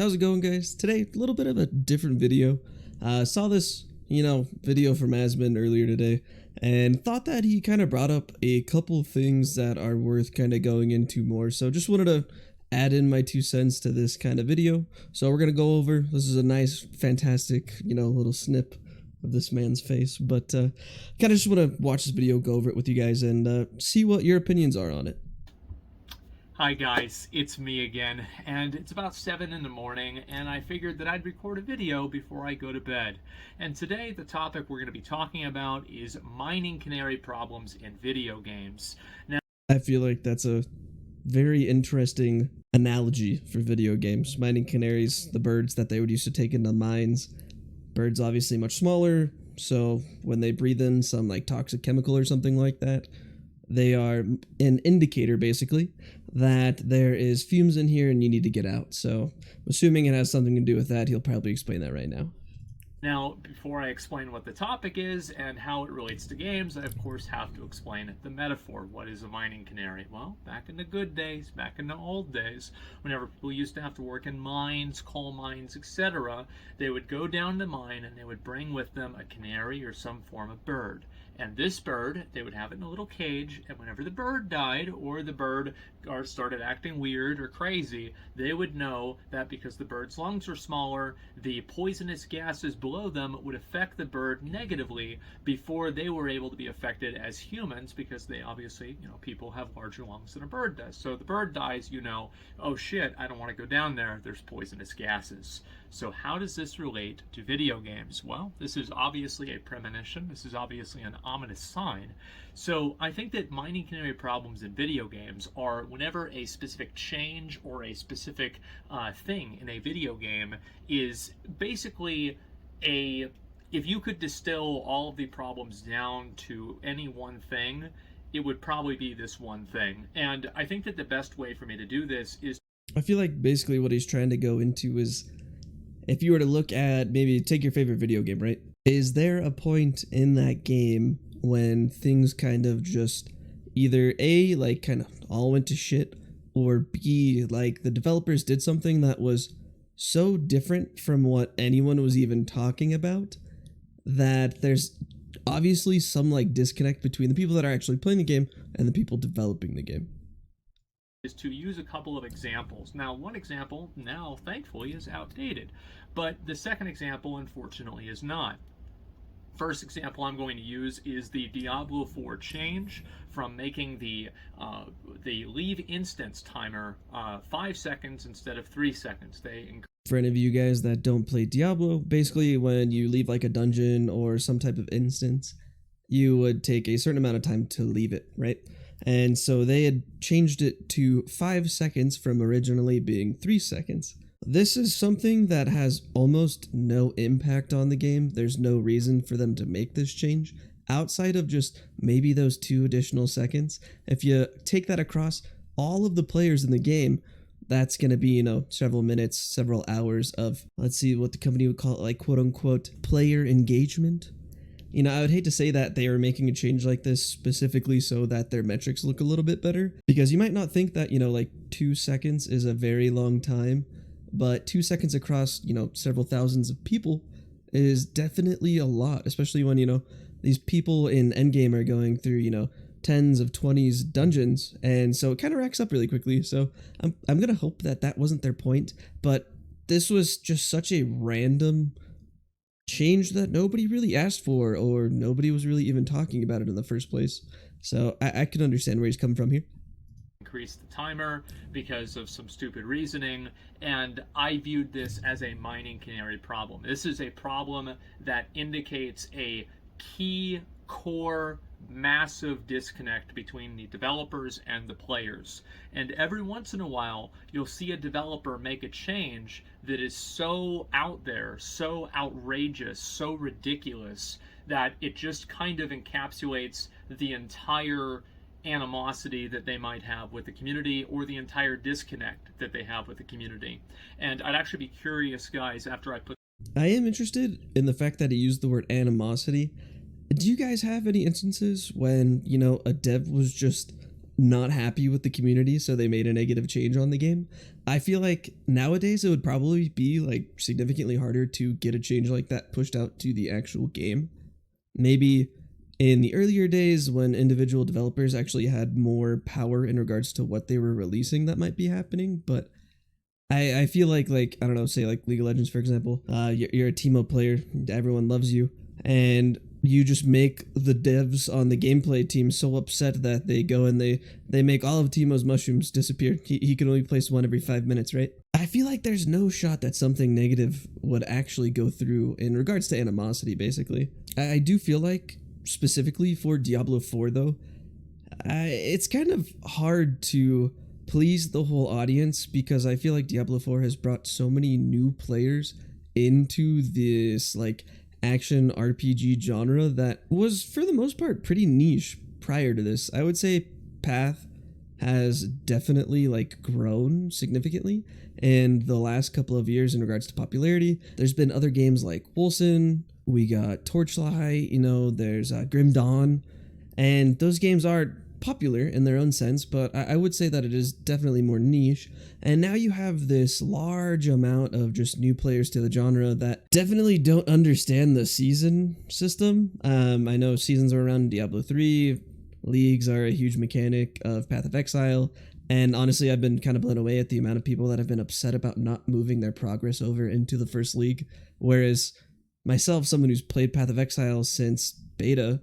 How's it going, guys? Today, a little bit of a different video. Saw this, video from Asmon earlier today, and thought that he kind of brought up a couple things that are worth kind of going into more. So just wanted to add in my 2 cents to this kind of video. So we're gonna go over. This is a nice, fantastic, little snip of this man's face, but kind of just want to watch this video, go over it with you guys, and see what your opinions are on it. Hi guys, it's me again, and it's about 7 in the morning, and I figured that I'd record a video before I go to bed. And today the topic we're going to be talking about is mining canary problems in video games. Now, I feel like that's a very interesting analogy for video games. Mining canaries, the birds that they would used to take into mines. Birds obviously much smaller, so when they breathe in some like toxic chemical or something like that, they are an indicator, basically, that there is fumes in here and you need to get out. So, I'm assuming it has something to do with that. He'll probably explain that right now. Now, before I explain what the topic is and how it relates to games, I of course have to explain the metaphor. What is a mining canary? Well, back in the good days, back in the old days, whenever people used to have to work in mines, coal mines, etc., they would go down the mine and they would bring with them a canary or some form of bird. And this bird, they would have it in a little cage, and whenever the bird died or the bird started acting weird or crazy, they would know that because the bird's lungs were smaller, the poisonous gases below them would affect the bird negatively before they were able to be affected as humans, because they obviously, people have larger lungs than a bird does. So the bird dies, oh shit, I don't want to go down there, there's poisonous gases. So how does this relate to video games? Well, this is obviously a premonition. This is obviously an ominous sign. So I think that mining canary problems in video games are whenever a specific change or a specific thing in a video game is basically if you could distill all of the problems down to any one thing, it would probably be this one thing. And I think that the best way for me to do this is, I feel like basically what he's trying to go into is, if you were to look at, maybe take your favorite video game, right? Is there a point in that game when things kind of just either A, like kind of all went to shit, or B, like the developers did something that was so different from what anyone was even talking about that there's obviously some like disconnect between the people that are actually playing the game and the people developing the game? Is to use a couple of examples. Now, one example now, thankfully, is outdated, but the second example, unfortunately, is not. First example I'm going to use is the Diablo 4 change from making the leave instance timer 5 seconds instead of 3 seconds. For any of you guys that don't play Diablo, basically when you leave like a dungeon or some type of instance, you would take a certain amount of time to leave it, right? And so they had changed it to 5 seconds from originally being 3 seconds. This is something that has almost no impact on the game. There's no reason for them to make this change outside of just maybe those 2 additional seconds. If you take that across all of the players in the game, that's going to be, several minutes, several hours of, let's see what the company would call it, like quote unquote player engagement. I would hate to say that they are making a change like this specifically so that their metrics look a little bit better, because you might not think that, like 2 seconds is a very long time, but 2 seconds across, several thousands of people is definitely a lot, especially when, these people in endgame are going through, tens of 20s dungeons, and so it kind of racks up really quickly. So I'm going to hope that that wasn't their point, but this was just such a random change that nobody really asked for, or nobody was really even talking about it in the first place. So I can understand where he's coming from here. Increase the timer because of some stupid reasoning, and I viewed this as a mining canary problem. This is a problem that indicates a key core massive disconnect between the developers and the players. And every once in a while, you'll see a developer make a change that is so out there, so outrageous, so ridiculous, that it just kind of encapsulates the entire animosity that they might have with the community, or the entire disconnect that they have with the community. And I'd actually be curious, guys, after I am interested in the fact that he used the word animosity. Do you guys have any instances when, a dev was just not happy with the community, so they made a negative change on the game. I feel like nowadays it would probably be like significantly harder to get a change like that pushed out to the actual game. Maybe in the earlier days when individual developers actually had more power in regards to what they were releasing, that might be happening, but I feel like I don't know, say like League of Legends, for example. You're a Teemo player, everyone loves you, and you just make the devs on the gameplay team so upset that they go and they make all of Teemo's mushrooms disappear. He can only place one every 5 minutes, right? I feel like there's no shot that something negative would actually go through in regards to animosity, basically. I do feel like, specifically for Diablo 4, though, it's kind of hard to please the whole audience because I feel like Diablo 4 has brought so many new players into this like action RPG genre that was for the most part pretty niche prior to this. I would say Path has definitely like grown significantly in the last couple of years in regards to popularity. There's been other games like Wolcen, we got Torchlight, there's Grim Dawn, and those games are popular in their own sense, but I would say that it is definitely more niche. And now you have this large amount of just new players to the genre that definitely don't understand the season system. I know seasons are around Diablo 3, leagues are a huge mechanic of Path of Exile, and honestly I've been kind of blown away at the amount of people that have been upset about not moving their progress over into the first league, whereas myself, someone who's played Path of Exile since beta,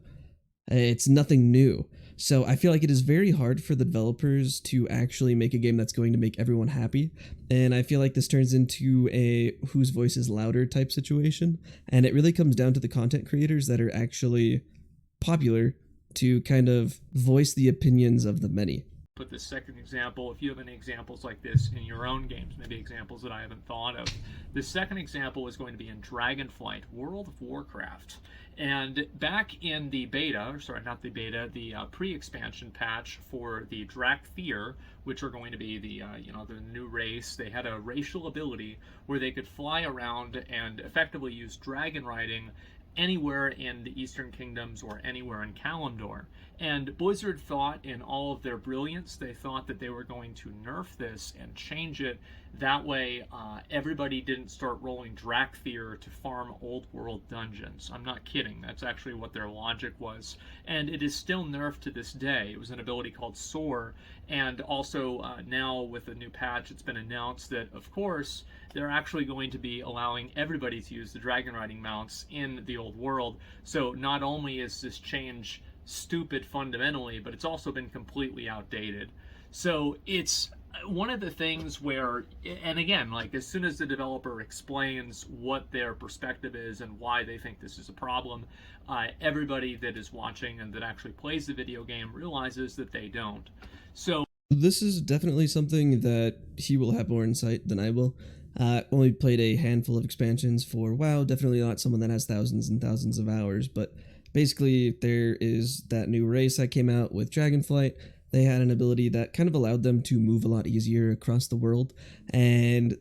it's nothing new. So I feel like it is very hard for the developers to actually make a game that's going to make everyone happy. And I feel like this turns into a whose voice is louder type situation. And it really comes down to the content creators that are actually popular to kind of voice the opinions of the many. Put the second example, if you have any examples like this in your own games, maybe examples that I haven't thought of. The second example is going to be in Dragonflight, World of Warcraft. And back in the beta, or sorry, not the beta, the pre-expansion patch for the Drakthir, which are going to be the the new race, they had a racial ability where they could fly around and effectively use dragon riding anywhere in the Eastern Kingdoms or anywhere in Kalimdor. And Blizzard thought, in all of their brilliance, they thought that they were going to nerf this and change it. That way, everybody didn't start rolling Drakthir to farm old world dungeons. I'm not kidding. That's actually what their logic was. And it is still nerfed to this day. It was an ability called Soar. And also, now with the new patch, it's been announced that, of course, they're actually going to be allowing everybody to use the dragon riding mounts in the old world. So not only is this change stupid fundamentally, but it's also been completely outdated. So it's one of the things where, and again, like as soon as the developer explains what their perspective is and why they think this is a problem, everybody that is watching and that actually plays the video game realizes that they don't. So this is definitely something that he will have more insight than I will. Only played a handful of expansions for WoW, definitely not someone that has thousands and thousands of hours, but basically there is that new race that came out with Dragonflight. They had an ability that kind of allowed them to move a lot easier across the world, and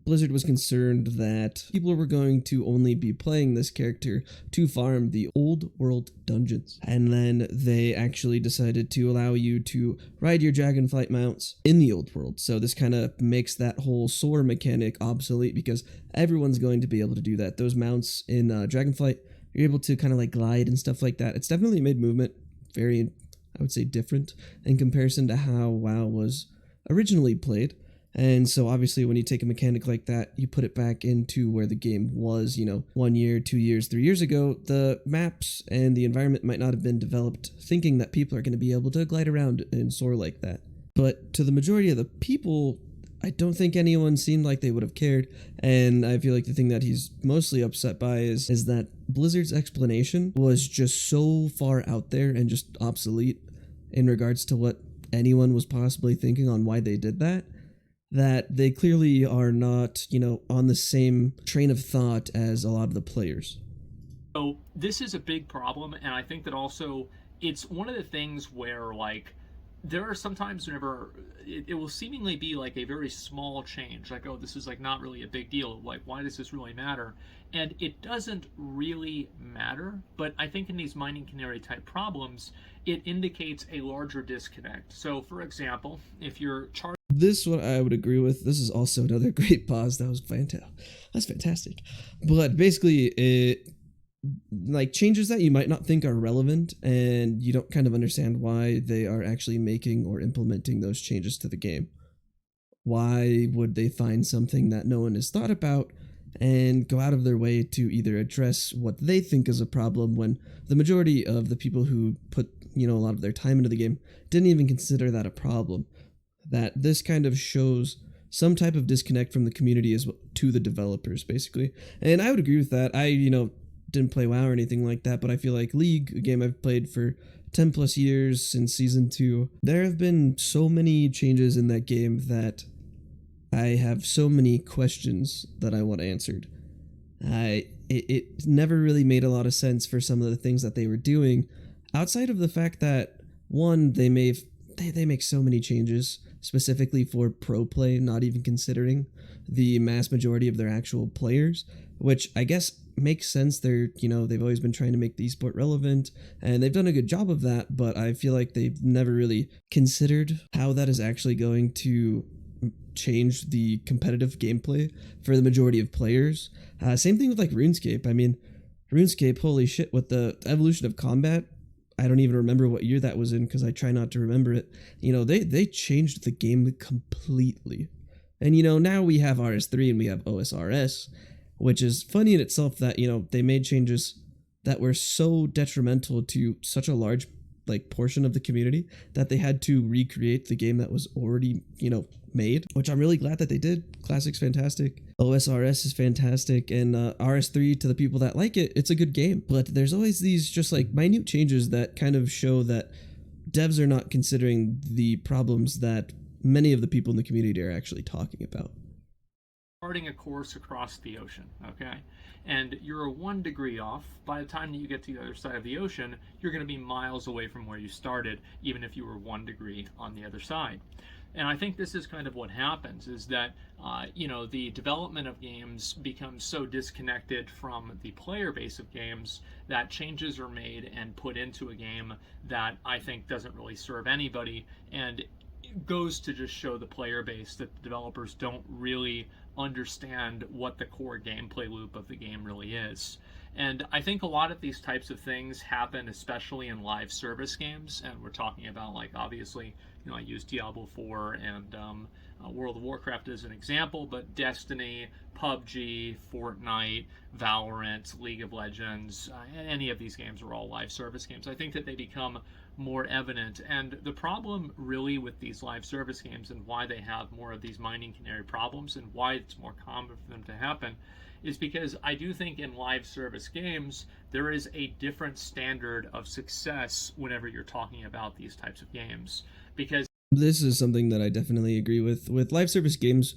Blizzard was concerned that people were going to only be playing this character to farm the old world dungeons. And then they actually decided to allow you to ride your Dragonflight mounts in the old world. So this kind of makes that whole soar mechanic obsolete because everyone's going to be able to do that. Those mounts in Dragonflight, you're able to kind of like glide and stuff like that. It's definitely made movement very, I would say, different in comparison to how WoW was originally played. And so obviously when you take a mechanic like that, you put it back into where the game was, 1 year, 2 years, 3 years ago, the maps and the environment might not have been developed thinking that people are going to be able to glide around and soar like that. But to the majority of the people, I don't think anyone seemed like they would have cared. And I feel like the thing that he's mostly upset by is that Blizzard's explanation was just so far out there and just obsolete in regards to what anyone was possibly thinking on why they did that they clearly are not, on the same train of thought as a lot of the players. So this is a big problem, and I think that also it's one of the things where, like, there are sometimes whenever it will seemingly be like a very small change, like, oh, this is like not really a big deal, like, why does this really matter? And it doesn't really matter, but I think in these mining canary type problems, it indicates a larger disconnect. So for example, if you're charging This one I would agree with. This is also another great pause. That was fantastic. That's fantastic. But basically, it like changes that you might not think are relevant, and you don't kind of understand why they are actually making or implementing those changes to the game. Why would they find something that no one has thought about and go out of their way to either address what they think is a problem when the majority of the people who put, a lot of their time into the game didn't even consider that a problem? That this kind of shows some type of disconnect from the community as well, to the developers, basically. And I would agree with that. I, didn't play WoW or anything like that, but I feel like League, a game I've played for 10 plus years since season 2, there have been so many changes in that game that I have so many questions that I want answered. It never really made a lot of sense for some of the things that they were doing, outside of the fact that, one, they make so many changes specifically for pro play, not even considering the mass majority of their actual players, which I guess makes sense. They've always been trying to make the esport relevant, and they've done a good job of that, but I feel like they've never really considered how that is actually going to change the competitive gameplay for the majority of players. Same thing with like RuneScape. I mean, RuneScape, holy shit, with the evolution of combat, I don't even remember what year that was in because I try not to remember it. They changed the game completely. And now we have RS3 and we have OSRS, which is funny in itself that, they made changes that were so detrimental to such a large portion of the community that they had to recreate the game that was already, made, which I'm really glad that they did. Classic's fantastic. OSRS is fantastic, and RS3, to the people that like it, it's a good game. But there's always these just minute changes that kind of show that devs are not considering the problems that many of the people in the community are actually talking about. Starting a course across the ocean, okay? And you're 1 degree off. By the time that you get to the other side of the ocean, you're going to be miles away from where you started, even if you were 1 degree on the other side. And I think this is kind of what happens, is that, the development of games becomes so disconnected from the player base of games that changes are made and put into a game that I think doesn't really serve anybody, and goes to just show the player base that the developers don't really understand what the core gameplay loop of the game really is. And I think a lot of these types of things happen especially in live service games, and we're talking about, obviously, I use Diablo 4 and World of Warcraft as an example, but Destiny, PUBG, Fortnite, Valorant, League of Legends, any of these games are all live service games. I think that they become more evident, and the problem really with these live service games and why they have more of these mining canary problems and why it's more common for them to happen is because I do think in live service games there is a different standard of success whenever you're talking about these types of games, because this is something that I definitely agree with live service games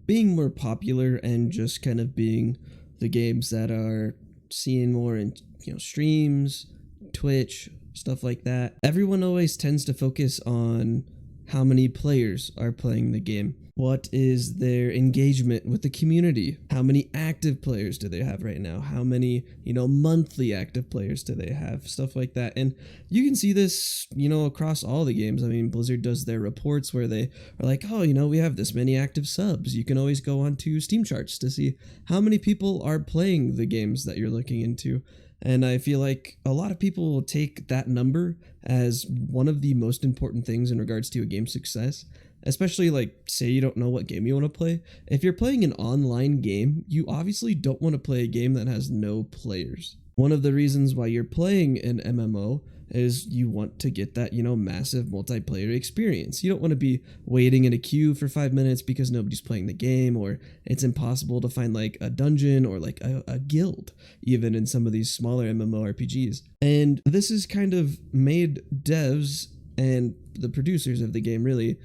being more popular and just kind of being the games that are seen more in streams, Twitch, stuff like that. Everyone always tends to focus on how many players are playing the game. What is their engagement with the community? How many active players do they have right now? How many, monthly active players do they have? Stuff like that. And you can see this, across all the games. I mean, Blizzard does their reports where they are like, oh, we have this many active subs. You can always go onto Steam charts to see how many people are playing the games that you're looking into. And I feel like a lot of people will take that number as one of the most important things in regards to a game's success. Especially, say you don't know what game you want to play. If you're playing an online game, you obviously don't want to play a game that has no players. One of the reasons why you're playing an MMO is you want to get that, massive multiplayer experience. You don't want to be waiting in a queue for 5 minutes because nobody's playing the game, or it's impossible to find a dungeon or a guild, even in some of these smaller MMORPGs. And this has kind of made devs and the producers of the game really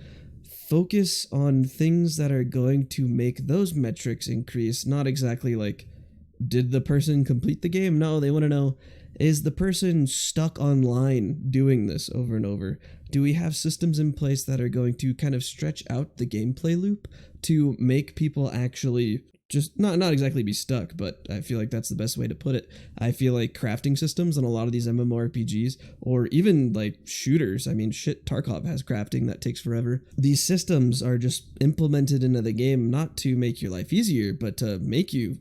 focus on things that are going to make those metrics increase, not exactly did the person complete the game? No, they want to know, is the person stuck online doing this over and over? Do we have systems in place that are going to kind of stretch out the gameplay loop to make people actually just not exactly be stuck, but I feel like that's the best way to put it. I feel like crafting systems in a lot of these MMORPGs, or even like shooters, I mean, shit, Tarkov has crafting that takes forever. These systems are just implemented into the game not to make your life easier, but to make you,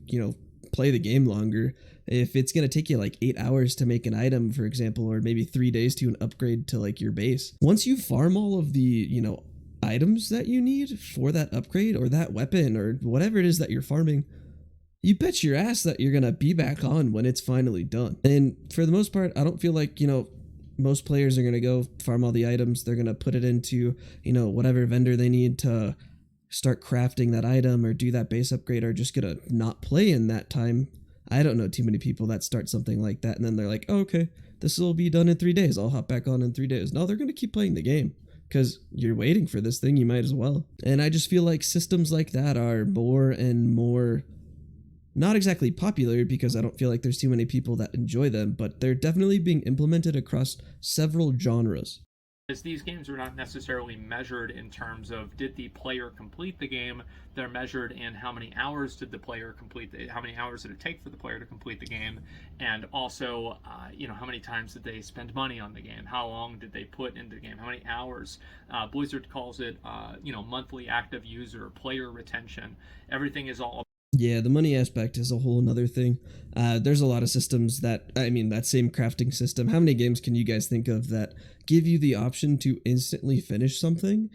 play the game longer. If it's going to take you like 8 hours to make an item, for example, or maybe 3 days to an upgrade to like your base, once you farm all of the, items that you need for that upgrade or that weapon or whatever it is that you're farming, you bet your ass that you're gonna be back on when it's finally done. And for the most part, I don't feel like, most players are gonna go farm all the items. They're gonna put it into, whatever vendor they need to start crafting that item or do that base upgrade, or just gonna not play in that time. I don't know too many people that start something like that and then they're like, oh, okay, this will be done in 3 days. I'll hop back on in 3 days. No, they're gonna keep playing the game. Because you're waiting for this thing, you might as well. And I just feel like systems like that are more and more, not exactly popular, because I don't feel like there's too many people that enjoy them, but they're definitely being implemented across several genres. As these games are not necessarily measured in terms of did the player complete the game, they're measured in how many hours did the player complete, how many hours did it take for the player to complete the game, and also, how many times did they spend money on the game, how long did they put into the game, how many hours. Blizzard calls it, monthly active user, player retention. Everything is all. Yeah, the money aspect is a whole another thing. There's a lot of systems that same crafting system. How many games can you guys think of that give you the option to instantly finish something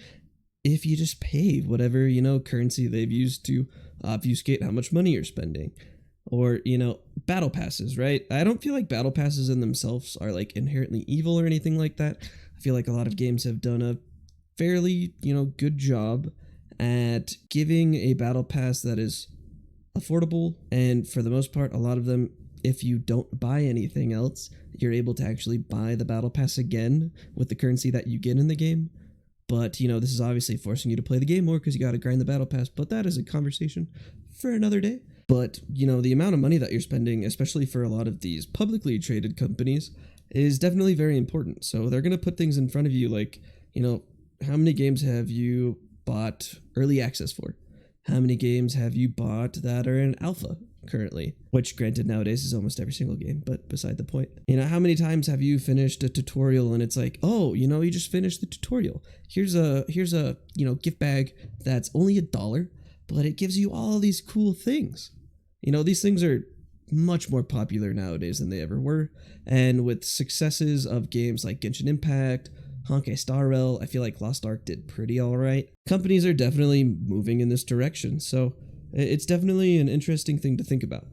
if you just pay whatever, currency they've used to obfuscate how much money you're spending? Or, battle passes, right? I don't feel like battle passes in themselves are like inherently evil or anything like that. I feel like a lot of games have done a fairly, good job at giving a battle pass that is affordable, and for the most part, a lot of them, if you don't buy anything else, you're able to actually buy the battle pass again with the currency that you get in the game. But, this is obviously forcing you to play the game more because you got to grind the battle pass, but that is a conversation for another day. But, the amount of money that you're spending, especially for a lot of these publicly traded companies, is definitely very important. So they're going to put things in front of you like, how many games have you bought early access for? How many games have you bought that are in alpha currently? Which, granted, nowadays is almost every single game, but beside the point. How many times have you finished a tutorial and it's like, oh, you just finished the tutorial. Here's a gift bag that's only $1, but it gives you all these cool things. These things are much more popular nowadays than they ever were. And with successes of games like Genshin Impact, Honkai Star Rail, I feel like Lost Ark did pretty alright. Companies are definitely moving in this direction, so it's definitely an interesting thing to think about.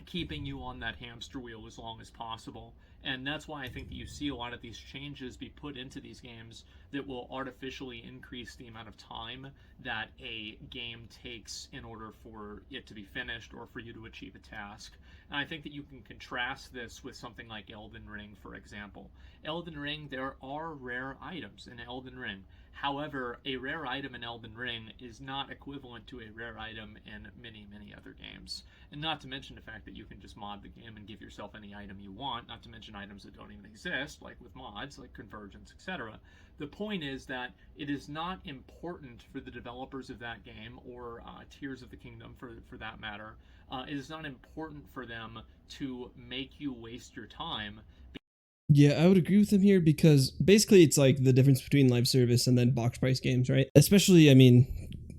Keeping you on that hamster wheel as long as possible. And that's why I think that you see a lot of these changes be put into these games that will artificially increase the amount of time that a game takes in order for it to be finished or for you to achieve a task. And I think that you can contrast this with something like Elden Ring, for example. Elden Ring, there are rare items in Elden Ring. However, a rare item in Elden Ring is not equivalent to a rare item in many, many other games. And not to mention the fact that you can just mod the game and give yourself any item you want, not to mention items that don't even exist, like with mods, like Convergence, etc. The point is that it is not important for the developers of that game, or Tears of the Kingdom for that matter, it is not important for them to make you waste your time. Yeah, I would agree with him here, because basically it's like the difference between live service and then box price games, right? Especially,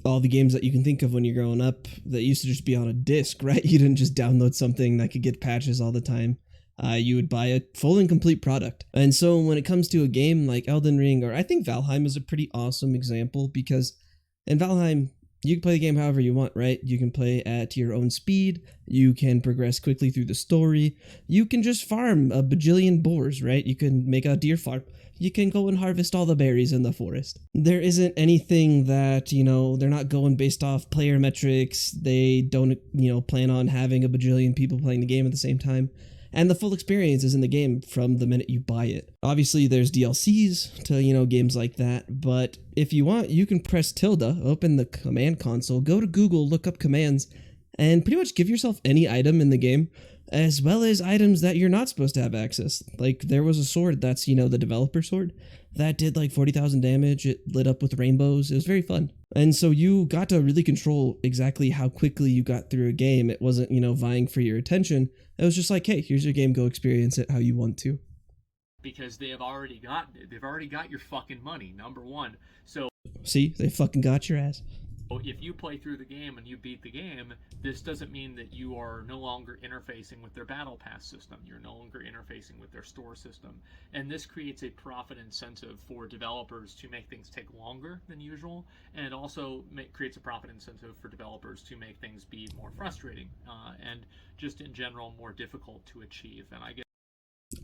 all the games that you can think of when you're growing up that used to just be on a disc, right? You didn't just download something that could get patches all the time. You would buy a full and complete product. And so when it comes to a game like Elden Ring, or I think Valheim is a pretty awesome example, because in Valheim, you can play the game however you want, right? You can play at your own speed. You can progress quickly through the story. You can just farm a bajillion boars, right? You can make a deer farm. You can go and harvest all the berries in the forest. There isn't anything that, they're not going based off player metrics. They don't, plan on having a bajillion people playing the game at the same time. And the full experience is in the game from the minute you buy it. Obviously, there's DLCs to, games like that, but if you want, you can press tilde, open the command console, go to Google, look up commands, and pretty much give yourself any item in the game, as well as items that you're not supposed to have access. Like there was a sword that's, the developer sword that did like 40,000 damage. It lit up with rainbows. It was very fun. And so you got to really control exactly how quickly you got through a game. It wasn't, vying for your attention. It was just like, hey, here's your game, go experience it how you want to. Because they've already got your fucking money, number one. So see, they fucking got your ass. If you play through the game and you beat the game, this doesn't mean that you are no longer interfacing with their battle pass system. You're no longer interfacing with their store system. And this creates a profit incentive for developers to make things take longer than usual, and it also creates a profit incentive for developers to make things be more frustrating and just in general more difficult to achieve. And I guess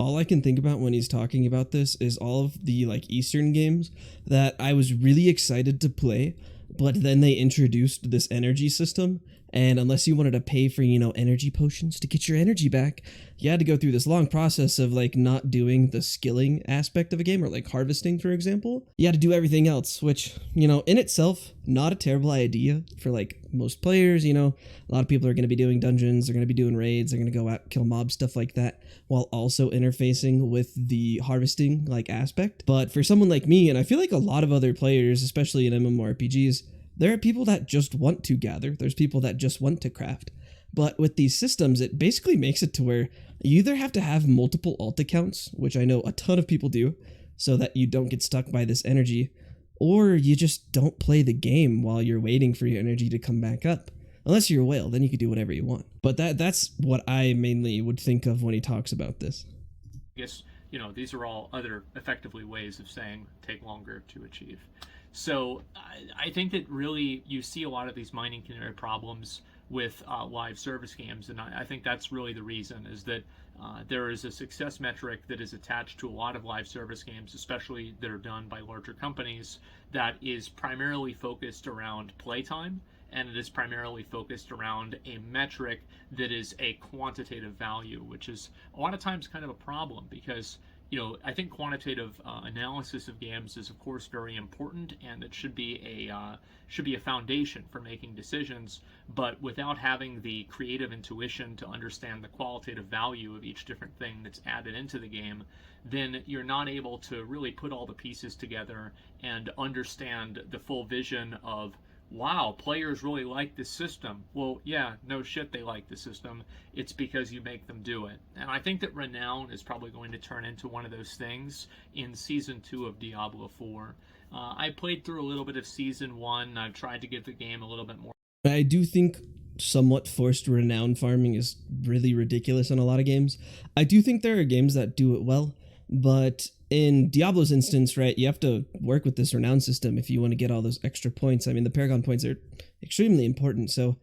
all I can think about when he's talking about this is all of the Eastern games that I was really excited to play, but then they introduced this energy system, and unless you wanted to pay for, energy potions to get your energy back, you had to go through this long process of not doing the skilling aspect of a game, or harvesting, for example. You had to do everything else, which, in itself, not a terrible idea for most players. A lot of people are going to be doing dungeons, they're going to be doing raids, they're going to go out, kill mobs, stuff like that, while also interfacing with the harvesting aspect. But for someone like me, and I feel like a lot of other players, especially in MMORPGs, there are people that just want to gather. There's people that just want to craft. But with these systems, it basically makes it to where you either have to have multiple alt accounts, which I know a ton of people do, so that you don't get stuck by this energy, or you just don't play the game while you're waiting for your energy to come back up. Unless you're a whale, then you can do whatever you want. But that's what I mainly would think of when he talks about this. I guess, these are all other effectively ways of saying take longer to achieve. So I think that really you see a lot of these mining canary problems with live service games, and I think that's really the reason, is that there is a success metric that is attached to a lot of live service games, especially that are done by larger companies, that is primarily focused around playtime, and it is primarily focused around a metric that is a quantitative value, which is a lot of times kind of a problem, because I think quantitative analysis of games is, of course, very important, and it should be a foundation for making decisions. But without having the creative intuition to understand the qualitative value of each different thing that's added into the game, then you're not able to really put all the pieces together and understand the full vision of, wow, players really like this system. Well, yeah, no shit, they like the system. It's because you make them do it. And I think that Renown is probably going to turn into one of those things in Season 2 of Diablo 4. I played through a little bit of Season 1. I've tried to give the game a little bit more. I do think somewhat forced renown farming is really ridiculous in a lot of games. I do think there are games that do it well, but in Diablo's instance, right, you have to work with this renown system if you want to get all those extra points. I mean, the Paragon points are extremely important, so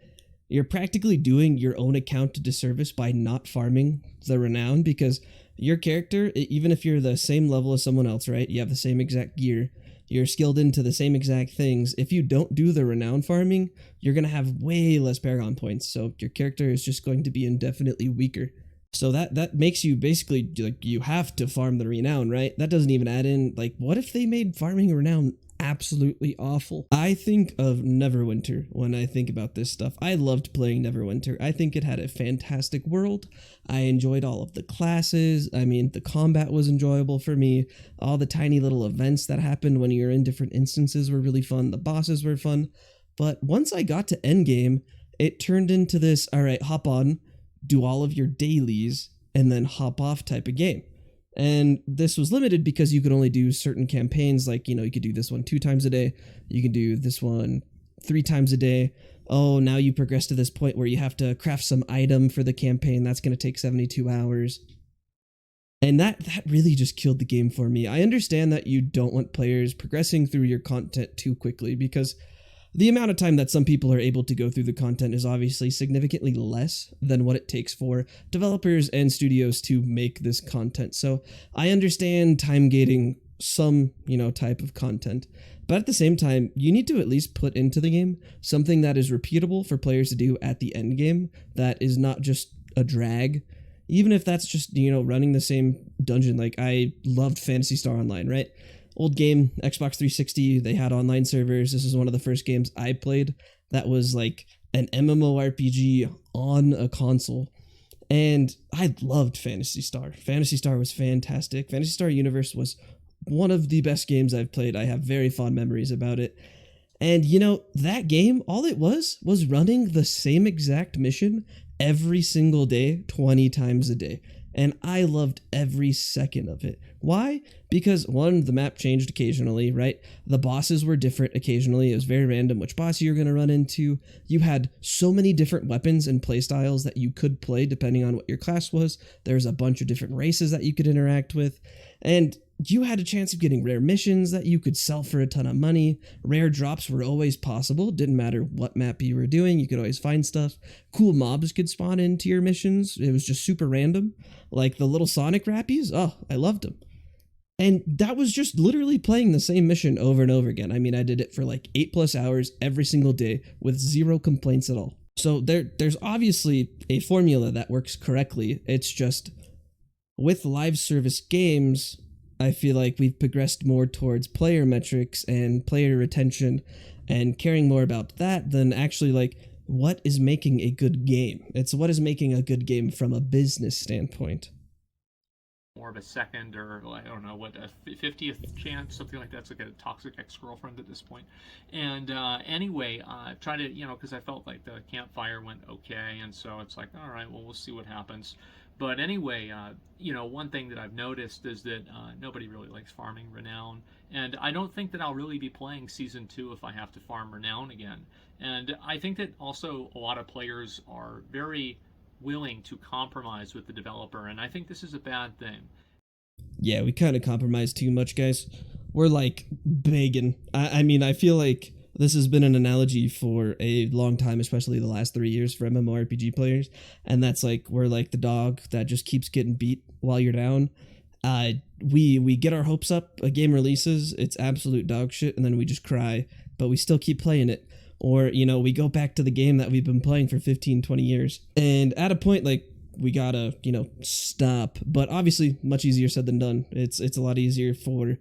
you're practically doing your own account a disservice by not farming the renown, because your character, even if you're the same level as someone else, right, you have the same exact gear, you're skilled into the same exact things, if you don't do the renown farming, you're going to have way less Paragon points, so your character is just going to be indefinitely weaker. So that makes you basically, you have to farm the renown, right? That doesn't even add in, what if they made farming renown absolutely awful? I think of Neverwinter when I think about this stuff. I loved playing Neverwinter. I think it had a fantastic world. I enjoyed all of the classes. I mean, the combat was enjoyable for me. All the tiny little events that happened when you're in different instances were really fun. The bosses were fun. But once I got to endgame, it turned into this, all right, hop on, do all of your dailies, and then hop off type of game. And this was limited because you could only do certain campaigns, you could do this one 2 times a day, you can do this one 3 times a day. Oh, now you progress to this point where you have to craft some item for the campaign, that's going to take 72 hours. And that really just killed the game for me. I understand that you don't want players progressing through your content too quickly, because the amount of time that some people are able to go through the content is obviously significantly less than what it takes for developers and studios to make this content. So I understand time gating some, type of content, but at the same time, you need to at least put into the game something that is repeatable for players to do at the end game, that is not just a drag. Even if that's just, running the same dungeon. I loved Phantasy Star Online, right? Old game, Xbox 360, they had online servers. This is one of the first games I played that was an MMORPG on a console. And I loved Phantasy Star. Phantasy Star was fantastic. Phantasy Star Universe was one of the best games I've played. I have very fond memories about it. And that game, all it was running the same exact mission every single day, 20 times a day. And I loved every second of it. Why? Because one, the map changed occasionally, right? The bosses were different occasionally. It was very random which boss you're going to run into. You had so many different weapons and playstyles that you could play depending on what your class was. There's a bunch of different races that you could interact with. And you had a chance of getting rare missions that you could sell for a ton of money. Rare drops were always possible. Didn't matter what map you were doing, you could always find stuff. Cool mobs could spawn into your missions. It was just super random. Like the little Sonic Rappies. Oh, I loved them. And that was just literally playing the same mission over and over again. I mean, I did it for like 8+ hours every single day with zero complaints at all. So there's obviously a formula that works correctly. It's just with live service games, I feel like we've progressed more towards player metrics and player retention and caring more about that than actually like what is making a good game. It's what is making a good game from a business standpoint. More of a second, or I don't know what, a 50th chance, something like that. It's like a toxic ex-girlfriend at this point. And anyway, try to, because I felt like the campfire went okay, and so it's like, all right, well, we'll see what happens. But anyway, one thing that I've noticed is that nobody really likes farming renown, and I don't think that I'll really be playing Season 2 if I have to farm renown again. And I think that also a lot of players are very willing to compromise with the developer, and I think this is a bad thing. Yeah, we kind of compromise too much, guys. We're like begging. I mean, I feel like this has been an analogy for a long time, especially the last 3 years for MMORPG players, and that's like we're like the dog that just keeps getting beat while you're down. We get our hopes up, a game releases, it's absolute dog shit, and then we just cry, but we still keep playing it. Or, we go back to the game that we've been playing for 15, 20 years. And at a point, like, we gotta, stop. But obviously, much easier said than done. It's a lot easier for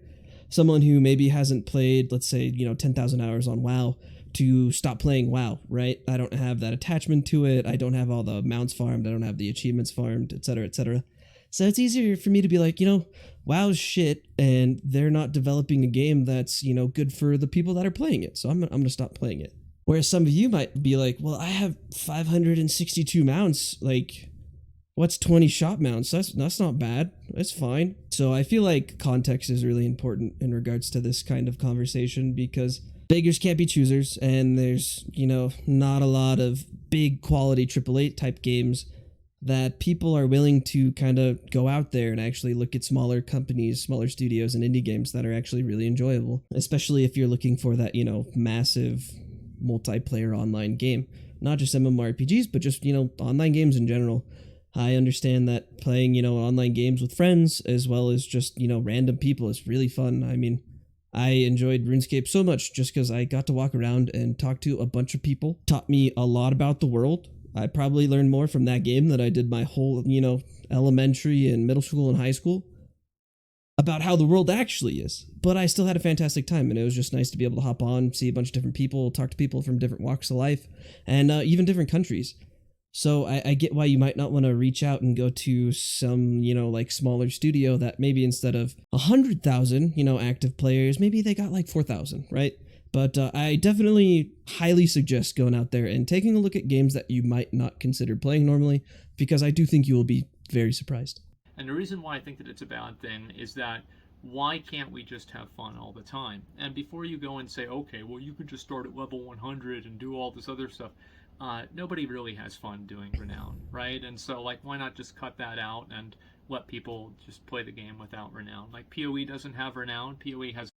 someone who maybe hasn't played, let's say, 10,000 hours on WoW to stop playing WoW, right? I don't have that attachment to it. I don't have all the mounts farmed. I don't have the achievements farmed, etc., etc. So it's easier for me to be like, WoW's shit, and they're not developing a game that's, good for the people that are playing it. So I'm gonna stop playing it. Whereas some of you might be like, well, I have 562 mounts. Like, what's 20 shop mounts? That's not bad. That's fine. So I feel like context is really important in regards to this kind of conversation, because beggars can't be choosers, and there's, not a lot of big quality AAA type games that people are willing to kind of go out there and actually look at smaller companies, smaller studios, and indie games that are actually really enjoyable, especially if you're looking for that, massive multiplayer online game. Not just MMORPGs, but just, online games in general. I understand that playing, online games with friends as well as just, random people is really fun. I mean, I enjoyed RuneScape so much just because I got to walk around and talk to a bunch of people. Taught me a lot about the world. I probably learned more from that game than I did my whole, elementary and middle school and high school about how the world actually is. But I still had a fantastic time, and it was just nice to be able to hop on, see a bunch of different people, talk to people from different walks of life, and even different countries. So I get why you might not want to reach out and go to some, like smaller studio that maybe instead of 100,000, active players, maybe they got like 4,000, right? But I definitely highly suggest going out there and taking a look at games that you might not consider playing normally, because I do think you will be very surprised. And the reason why I think that it's a bad thing is that why can't we just have fun all the time? And before you go and say, okay, well, you could just start at level 100 and do all this other stuff, nobody really has fun doing renown, right? And so, like, why not just cut that out and let people just play the game without renown? Like, PoE doesn't have renown. PoE has...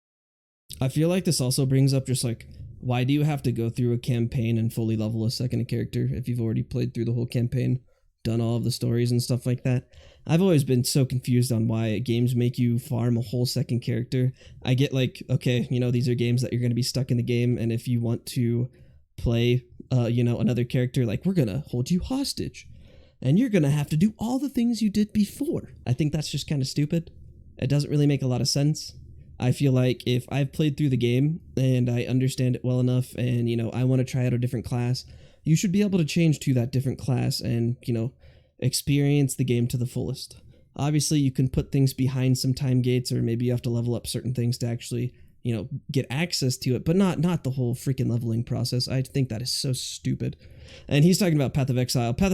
I feel like this also brings up just like, why do you have to go through a campaign and fully level a second character if you've already played through the whole campaign, done all of the stories and stuff like that? I've always been so confused on why games make you farm a whole second character. I get like, okay, these are games that you're going to be stuck in the game, and if you want to play, another character, like, we're going to hold you hostage, and you're going to have to do all the things you did before. I think that's just kind of stupid. It doesn't really make a lot of sense. I feel like if I've played through the game and I understand it well enough, and, I want to try out a different class, you should be able to change to that different class and, experience the game to the fullest. Obviously, you can put things behind some time gates, or maybe you have to level up certain things to actually, get access to it, but not the whole freaking leveling process. I think that is so stupid. And he's talking about Path of Exile. Path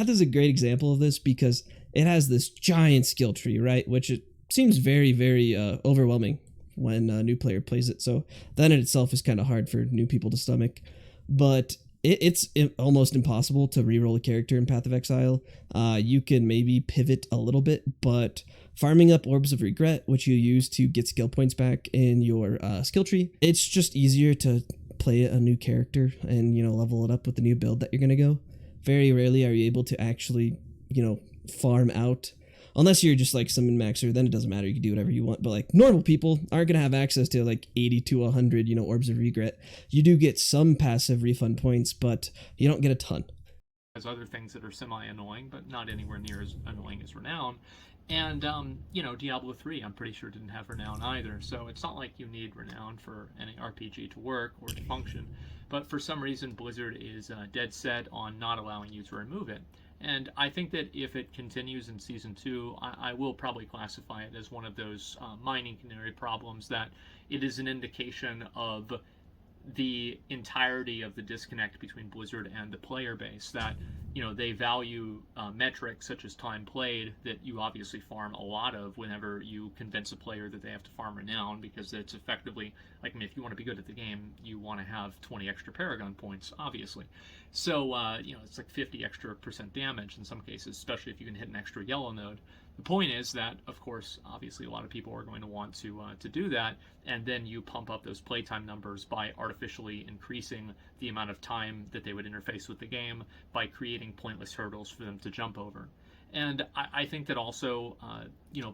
is a great example of this because it has this giant skill tree, right? Which it seems very, very overwhelming when a new player plays it. So that in itself is kind of hard for new people to stomach. But it's almost impossible to reroll a character in Path of Exile. You can maybe pivot a little bit, but farming up Orbs of Regret, which you use to get skill points back in your skill tree, it's just easier to play a new character and, level it up with the new build that you're going to go. Very rarely are you able to actually, farm out. Unless you're just like some min-maxer, then it doesn't matter. You can do whatever you want. But like normal people aren't going to have access to like 80 to 100, Orbs of Regret. You do get some passive refund points, but you don't get a ton. There's other things that are semi-annoying, but not anywhere near as annoying as Renown. And, Diablo 3, I'm pretty sure didn't have Renown either. So it's not like you need Renown for any RPG to work or to function. But for some reason, Blizzard is dead set on not allowing you to remove it. And I think that if it continues in Season 2, I will probably classify it as one of those mining canary problems, that it is an indication of the entirety of the disconnect between Blizzard and the player base, that they value metrics such as time played, that you obviously farm a lot of whenever you convince a player that they have to farm Renown, because it's effectively like, if you want to be good at the game, you want to have 20 extra Paragon points, obviously. So it's like 50 extra % damage in some cases, especially if you can hit an extra yellow node. The point is that, of course, obviously a lot of people are going to want to do that, and then you pump up those playtime numbers by artificially increasing the amount of time that they would interface with the game, by creating pointless hurdles for them to jump over. And I think that also,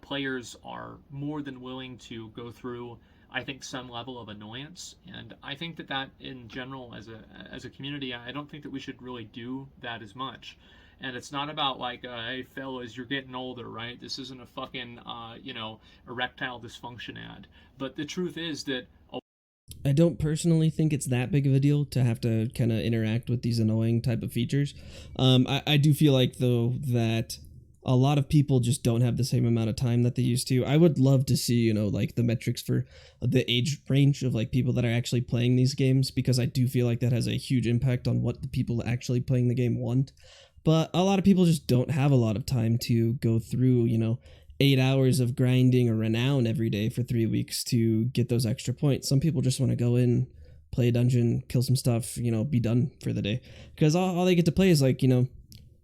players are more than willing to go through, I think, some level of annoyance. And I think that in general, as a community, I don't think that we should really do that as much. And it's not about like, hey fellas, you're getting older, right? This isn't a fucking, erectile dysfunction ad. But the truth is that I don't personally think it's that big of a deal to have to kind of interact with these annoying type of features. I do feel like, though, that a lot of people just don't have the same amount of time that they used to. I would love to see, like the metrics for the age range of like people that are actually playing these games, because I do feel like that has a huge impact on what the people actually playing the game want. But a lot of people just don't have a lot of time to go through, 8 hours of grinding or Renown every day for 3 weeks to get those extra points. Some people just want to go in, play a dungeon, kill some stuff, be done for the day. Because all they get to play is like,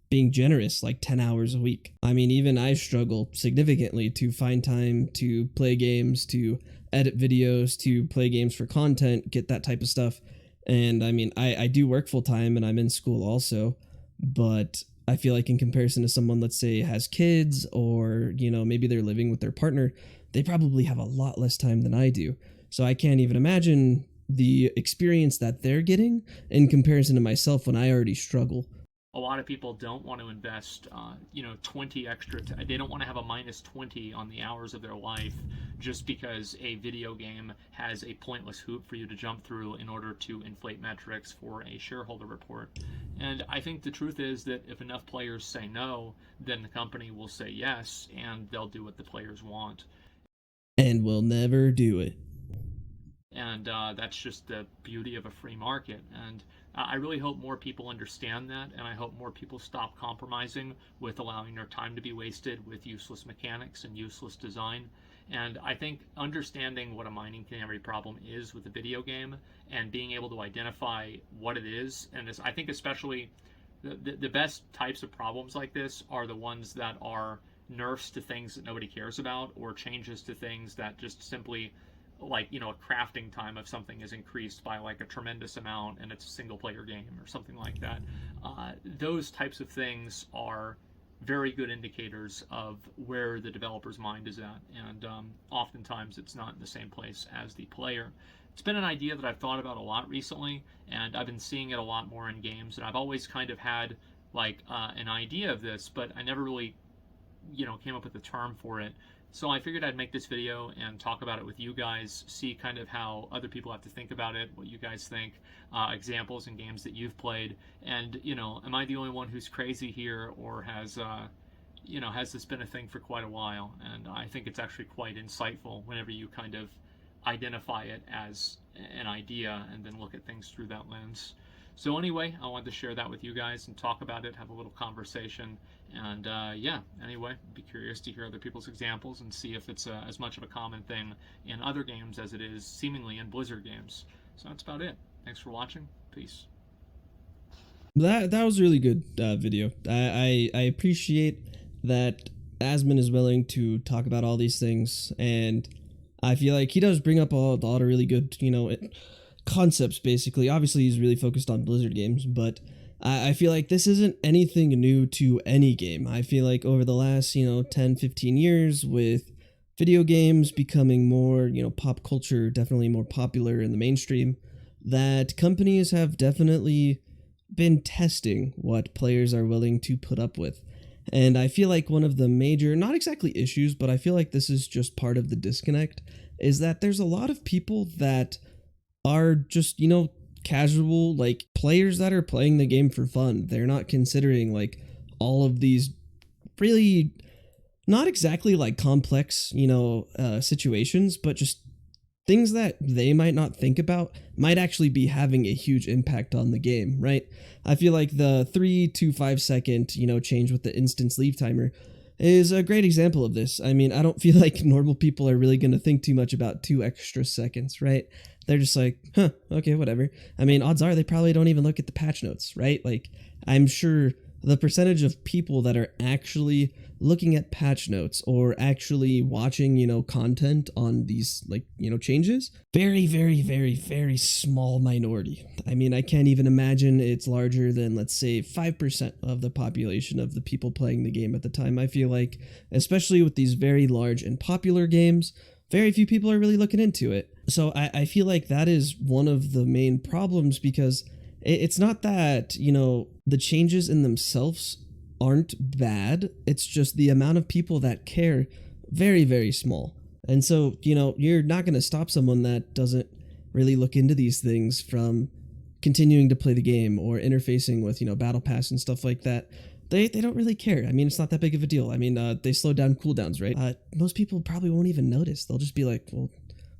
being generous, like 10 hours a week. I mean, even I struggle significantly to find time to play games, to edit videos, to play games for content, get that type of stuff. And I mean, I do work full time and I'm in school also. But I feel like in comparison to someone, let's say, has kids, or, maybe they're living with their partner, they probably have a lot less time than I do. So I can't even imagine the experience that they're getting in comparison to myself when I already struggle. A lot of people don't want to invest, 20 extra. They don't want to have a minus 20 on the hours of their life just because a video game has a pointless hoop for you to jump through in order to inflate metrics for a shareholder report. And I think the truth is that if enough players say no, then the company will say yes, and they'll do what the players want. And will never do it. And that's just the beauty of a free market. And I really hope more people understand that, and I hope more people stop compromising with allowing their time to be wasted with useless mechanics and useless design. And I think understanding what a mining canary problem is with a video game and being able to identify what it is, and I think especially the best types of problems like this are the ones that are nerfs to things that nobody cares about, or changes to things that just simply, like, a crafting time of something is increased by like a tremendous amount and it's a single player game or something like that. Those types of things are very good indicators of where the developer's mind is at, and oftentimes it's not in the same place as the player. It's been an idea that I've thought about a lot recently, and I've been seeing it a lot more in games, and I've always kind of had like an idea of this, but I never really came up with a term for it. So I figured I'd make this video and talk about it with you guys, see kind of how other people have to think about it, what you guys think, examples and games that you've played, and am I the only one who's crazy here, or has this been a thing for quite a while? And I think it's actually quite insightful whenever you kind of identify it as an idea and then look at things through that lens. So anyway, I wanted to share that with you guys and talk about it, have a little conversation, and yeah. Anyway, be curious to hear other people's examples and see if it's as much of a common thing in other games as it is seemingly in Blizzard games. So that's about it. Thanks for watching. Peace. That was a really good video. I appreciate that Asmon is willing to talk about all these things, and I feel like he does bring up a lot of really good, concepts, basically. Obviously, he's really focused on Blizzard games, but I feel like this isn't anything new to any game. I feel like over the last, 10, 15 years, with video games becoming more, pop culture, definitely more popular in the mainstream, that companies have definitely been testing what players are willing to put up with. And I feel like one of the major, not exactly issues, but I feel like this is just part of the disconnect, is that there's a lot of people that are just, casual, like, players that are playing the game for fun. They're not considering, like, all of these really not exactly, like, complex, situations, but just things that they might not think about might actually be having a huge impact on the game, right? I feel like the 3 to 5 second, change with the instance leave timer is a great example of this. I mean, I don't feel like normal people are really going to think too much about 2 extra seconds, right? They're just like, huh, okay, whatever. I mean, odds are they probably don't even look at the patch notes, right? Like, I'm sure the percentage of people that are actually looking at patch notes or actually watching, content on these, like, changes, very, very, very, very small minority. I mean, I can't even imagine it's larger than, let's say, 5% of the population of the people playing the game at the time. I feel like, especially with these very large and popular games, very few people are really looking into it. So I feel like that is one of the main problems, because it's not that, the changes in themselves aren't bad. It's just the amount of people that care, very, very small. And so, you're not going to stop someone that doesn't really look into these things from continuing to play the game or interfacing with, Battle Pass and stuff like that. They don't really care. I mean, it's not that big of a deal. I mean, they slow down cooldowns, right? Most people probably won't even notice. They'll just be like, well,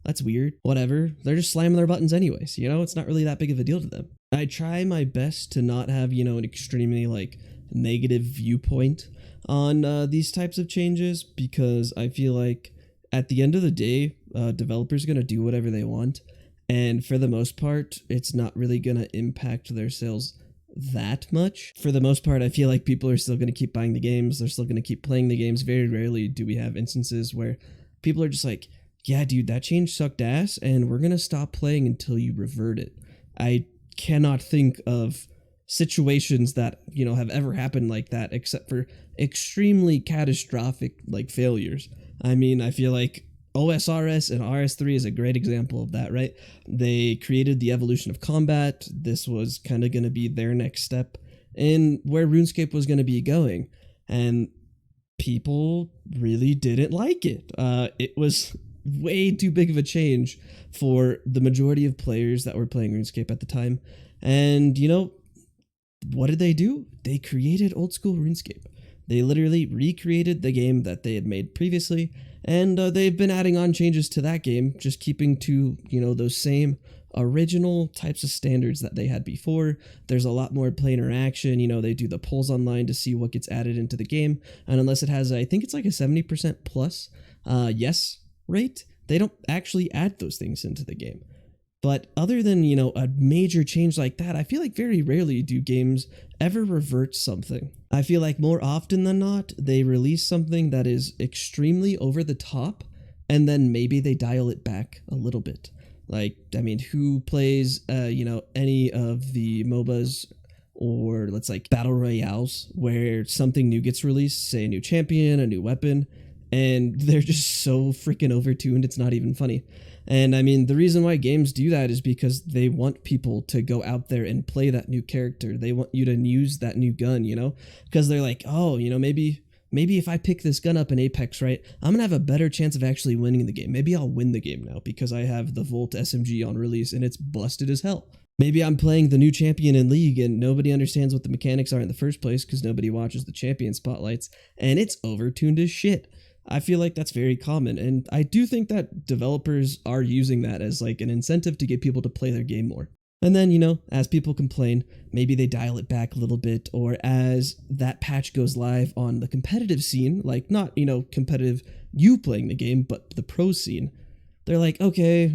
that's weird. Whatever. They're just slamming their buttons anyways. It's not really that big of a deal to them. I try my best to not have, an extremely, like, negative viewpoint on these types of changes, because I feel like at the end of the day, developers are going to do whatever they want. And for the most part, it's not really going to impact their sales that much. For the most part, I feel like people are still going to keep buying the games. They're still going to keep playing the games. Very rarely do we have instances where people are just like, yeah, dude, that change sucked ass, and we're going to stop playing until you revert it. I cannot think of situations that, have ever happened like that, except for extremely catastrophic, like, failures. I mean, I feel like OSRS and RS3 is a great example of that, right? They created the evolution of combat. This was kind of going to be their next step in where RuneScape was going to be going. And people really didn't like it. It was way too big of a change for the majority of players that were playing RuneScape at the time. And, what did they do? They created old school RuneScape. They literally recreated the game that they had made previously, and they've been adding on changes to that game, just keeping to, those same original types of standards that they had before. There's a lot more play interaction. They do the polls online to see what gets added into the game, and unless it has, I think it's like a 70% plus yes rate, they don't actually add those things into the game. But other than, a major change like that, I feel like very rarely do games ever revert something. I feel like more often than not, they release something that is extremely over the top, and then maybe they dial it back a little bit. Like, I mean, who plays, any of the MOBAs or, let's like, battle royales where something new gets released, say a new champion, a new weapon, and they're just so freaking overtuned, it's not even funny. And I mean, the reason why games do that is because they want people to go out there and play that new character. They want you to use that new gun, because they're like, oh, maybe maybe if I pick this gun up in Apex, right, I'm gonna have a better chance of actually winning the game. Maybe I'll win the game now because I have the Volt SMG on release and it's busted as hell. Maybe I'm playing the new champion in League and nobody understands what the mechanics are in the first place because nobody watches the champion spotlights and it's overtuned as shit. I feel like that's very common, and I do think that developers are using that as like an incentive to get people to play their game more. And then, as people complain, maybe they dial it back a little bit, or as that patch goes live on the competitive scene, like not, competitive you playing the game, but the pro scene, they're like, okay,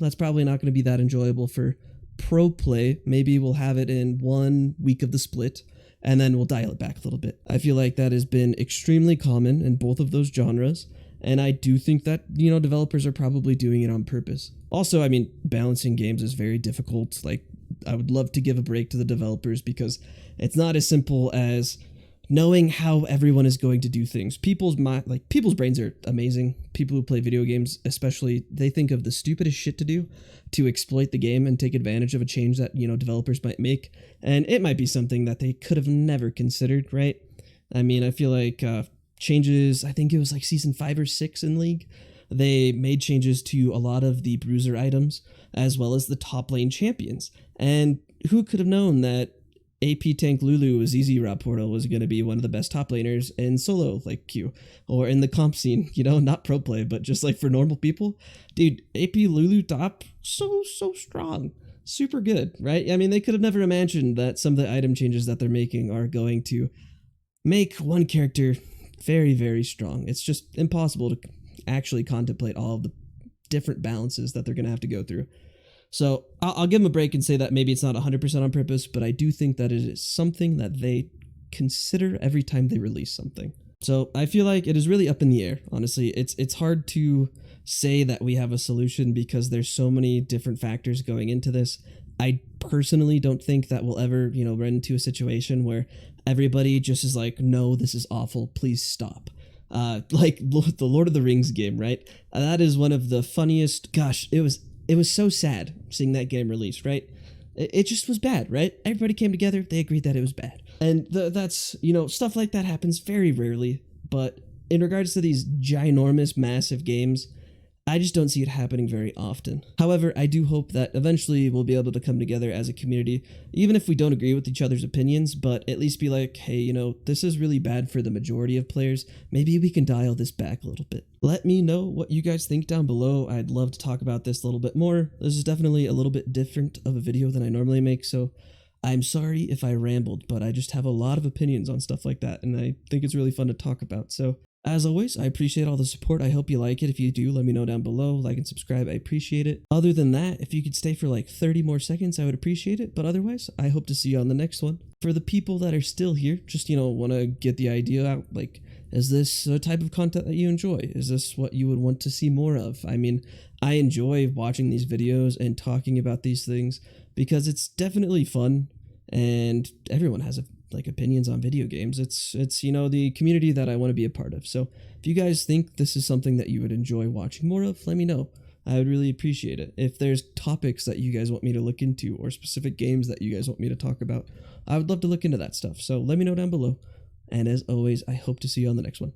that's probably not going to be that enjoyable for pro play. Maybe we'll have it in 1 week of the split, and then we'll dial it back a little bit. I feel like that has been extremely common in both of those genres, and I do think that, developers are probably doing it on purpose. Also, balancing games is very difficult. Like, I would love to give a break to the developers because it's not as simple as knowing how everyone is going to do things. People's brains are amazing. People who play video games, especially, they think of the stupidest shit to do to exploit the game and take advantage of a change that, developers might make. And it might be something that they could have never considered, right? I feel like changes, I think it was like season 5 or 6 in League, they made changes to a lot of the bruiser items as well as the top lane champions. And who could have known that AP Tank Lulu with ZZ Rot Portal was going to be one of the best top laners in solo like queue or in the comp scene, not pro play, but just like for normal people. Dude, AP Lulu top, so strong. Super good, right? They could have never imagined that some of the item changes that they're making are going to make one character very, very strong. It's just impossible to actually contemplate all of the different balances that they're going to have to go through. So I'll give them a break and say that maybe it's not 100% on purpose, but I do think that it is something that they consider every time they release something. So I feel like it is really up in the air, honestly. It's hard to say that we have a solution because there's so many different factors going into this. I personally don't think that we'll ever, run into a situation where everybody just is like, no, this is awful, please stop. Like the Lord of the Rings game, right? That is one of the funniest, gosh, it was so sad seeing that game released, right? It just was bad, right? Everybody came together, they agreed that it was bad. And that's, stuff like that happens very rarely, but in regards to these ginormous, massive games, I just don't see it happening very often. However, I do hope that eventually we'll be able to come together as a community, even if we don't agree with each other's opinions, but at least be like, hey, this is really bad for the majority of players. Maybe we can dial this back a little bit. Let me know what you guys think down below. I'd love to talk about this a little bit more. This is definitely a little bit different of a video than I normally make, so I'm sorry if I rambled, but I just have a lot of opinions on stuff like that, and I think it's really fun to talk about. So as always, I appreciate all the support. I hope you like it. If you do, let me know down below. Like and subscribe. I appreciate it. Other than that, if you could stay for like 30 more seconds, I would appreciate it. But otherwise, I hope to see you on the next one. For the people that are still here, just, want to get the idea out. Like, is this a type of content that you enjoy? Is this what you would want to see more of? I enjoy watching these videos and talking about these things because it's definitely fun and everyone has opinions on video games. It's the community that I want to be a part of. So if you guys think this is something that you would enjoy watching more of, let me know. I would really appreciate it. If there's topics that you guys want me to look into or specific games that you guys want me to talk about, I would love to look into that stuff. So let me know down below. And as always, I hope to see you on the next one.